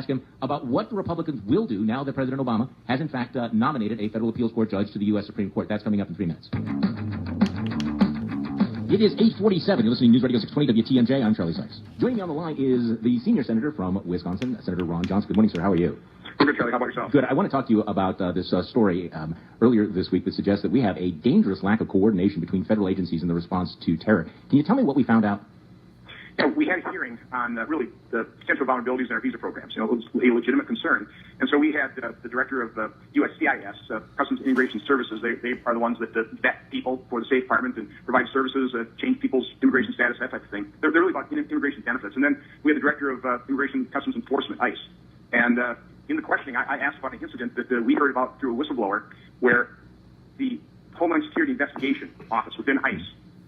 ask him about what the Republicans will do now that President Obama has, in fact, nominated a federal appeals court judge to the U.S. Supreme Court. That's coming up in 3 minutes. It is 8:47. You're listening to News Radio 620 WTMJ. I'm Charlie Sykes. Joining me on the line is the senior senator from Wisconsin, Senator Ron Johnson. Good morning, sir. How are you? Good, Charlie. How about yourself? Good. I want to talk to you about this story earlier this week that suggests that we have a dangerous lack of coordination between federal agencies in the response to terror. Can you tell me what we found out? Yeah, we had a hearing on really the potential vulnerabilities in our visa programs. It was a legitimate concern. And so we had the director of USCIS, Customs and Immigration Services. They are the ones that vet people for the State Department and provide services, change people's immigration status, that type of thing. They're really about immigration benefits. And then we had the director of Immigration Customs Enforcement, ICE. And in the questioning, I asked about an incident that we heard about through a whistleblower where the Homeland Security Investigation Office within ICE,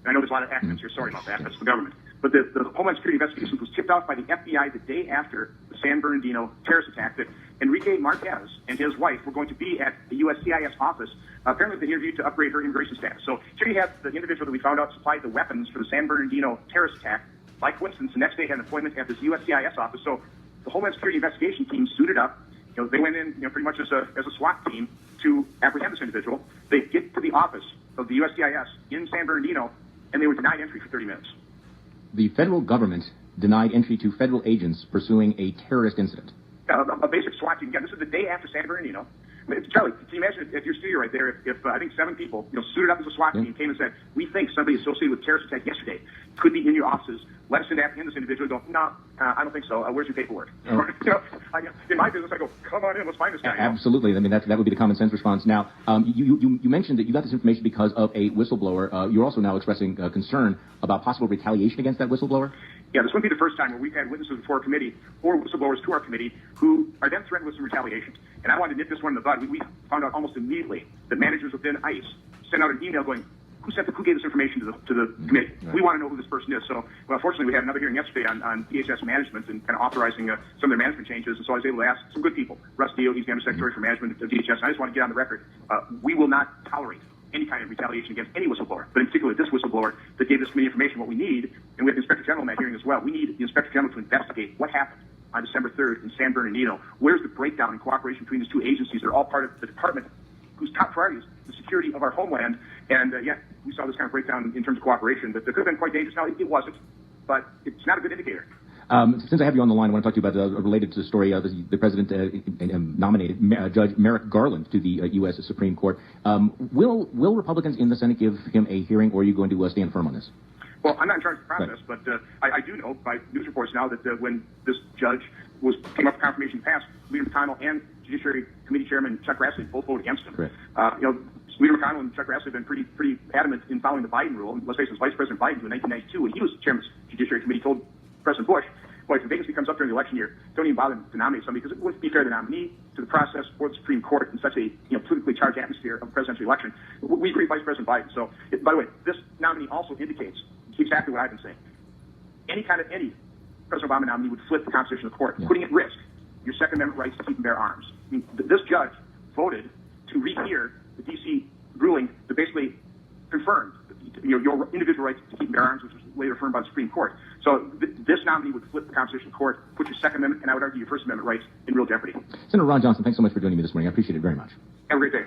and I know there's a lot of acronyms here, sorry about that, that's the government, but the Homeland Security Investigation was tipped off by the FBI the day after the San Bernardino terrorist attack that Enrique Marquez and his wife were going to be at the USCIS office, apparently they interviewed to upgrade her immigration status. So here you have the individual that we found out supplied the weapons for the San Bernardino terrorist attack. By coincidence, the next day had an appointment at this USCIS office. So the Homeland Security Investigation team suited up. They went in, pretty much as a SWAT team to apprehend this individual. They get to the office of the USCIS in San Bernardino, and they were denied entry for 30 minutes. The federal government denied entry to federal agents pursuing a terrorist incident. A basic SWAT team. Again, this is the day after San Bernardino. I mean, Charlie, can you imagine if your studio right there, if I think 7 people, suited up as a SWAT team came and said, we think somebody associated with terrorist attack yesterday could be in your offices. Let us in to apprehend this individual. Go, no, I don't think so. Where's your paperwork? Oh. In my business, I go, come on in, let's find this guy. Absolutely. I mean, that would be the common sense response. Now, you mentioned that you got this information because of a whistleblower. You're also now expressing concern about possible retaliation against that whistleblower? Yeah, this wouldn't be the first time where we've had witnesses before our committee or whistleblowers to our committee who are then threatened with some retaliation. And I wanted to nip this one in the bud. We found out almost immediately that managers within ICE sent out an email going, who gave this information to the committee? Right. We want to know who this person is. So, well, fortunately, we had another hearing yesterday on DHS management and kind of authorizing some of their management changes. And so I was able to ask some good people. Russ Dio, he's the Undersecretary for Management of DHS. And I just want to get on the record. We will not tolerate any kind of retaliation against any whistleblower, but in particular this whistleblower that gave this committee information what we need. And we have the Inspector General in that hearing as well. We need the Inspector General to investigate what happened on December 3rd in San Bernardino. Where's the breakdown in cooperation between these two agencies? They're all part of the department whose top priority is the security of our homeland. And we saw this kind of breakdown in terms of cooperation that could have been quite dangerous. Now, it wasn't, but it's not a good indicator. Since I have you on the line, I want to talk to you about related to the story. The president nominated Judge Merrick Garland to the U.S. Supreme Court. Will Republicans in the Senate give him a hearing, or are you going to stand firm on this? Well, I'm not in charge of the process, but I do know by news reports now that when this judge came up with confirmation passed, Leader McConnell and Judiciary Committee Chairman Chuck Grassley both voted against him. Leader McConnell and Chuck Grassley have been pretty adamant in following the Biden rule. And let's face it, Vice President Biden, who in 1992, when he was chairman of the Judiciary Committee, told President Bush, boy, if a vacancy comes up during the election year, don't even bother to nominate somebody because it wouldn't be fair to the nominee, to the process, or the Supreme Court in such a politically charged atmosphere of a presidential election. We agree with Vice President Biden. So, by the way, this nominee also indicates exactly what I've been saying. Any President Obama nominee would flip the Constitution of the court, putting at risk your Second Amendment rights to keep and bear arms. I mean, this judge voted to rehear the D.C. ruling that basically confirmed your individual rights to keep and bear arms, which was later affirmed by the Supreme Court. So this nominee would flip the Constitution of the court, put your Second Amendment, and I would argue your First Amendment rights in real jeopardy. Senator Ron Johnson, thanks so much for joining me this morning. I appreciate it very much. Have a great day.